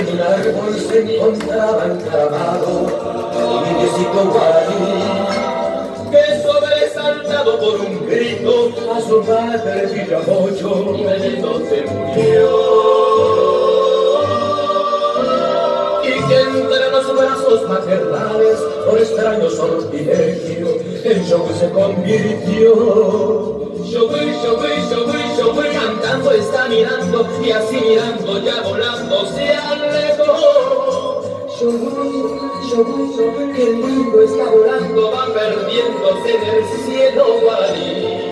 de un árbol se encontraba encaramado un indiecito guaraní, que sobresaltado por un grito a su madre Villamocho y Benito se murió. Y que entre los brazos maternales por extraño sortilegio en Shogui se convirtió. Shogui, cantando está mirando y así mirando ya volando se alejó. Shogui, qué lindo está volando, va perdiéndose en el cielo guaraní.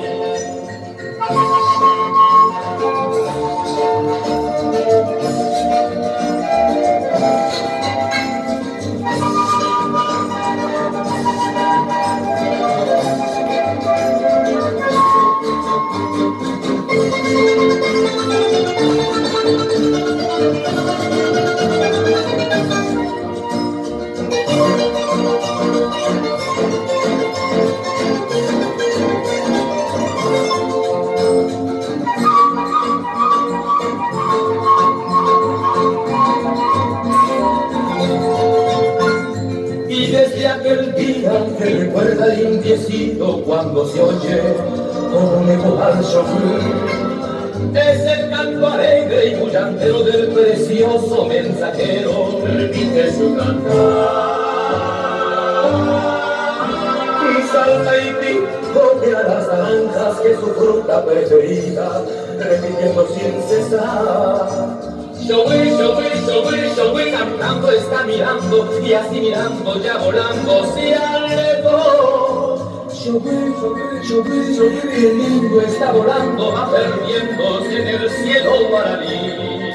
Y desde aquel día que recuerda el indiecito cuando se oye como al Shogui, es el canto alegre y bullantero del precioso mensajero, repite su cantar. Y salta y picotea las naranjas que es su fruta preferida, repitiendo sin cesar. Shogui, cantando está mirando y así mirando ya volando se alejó. Shogui, qué lindo está volando, va perdiéndose en el cielo guaraní.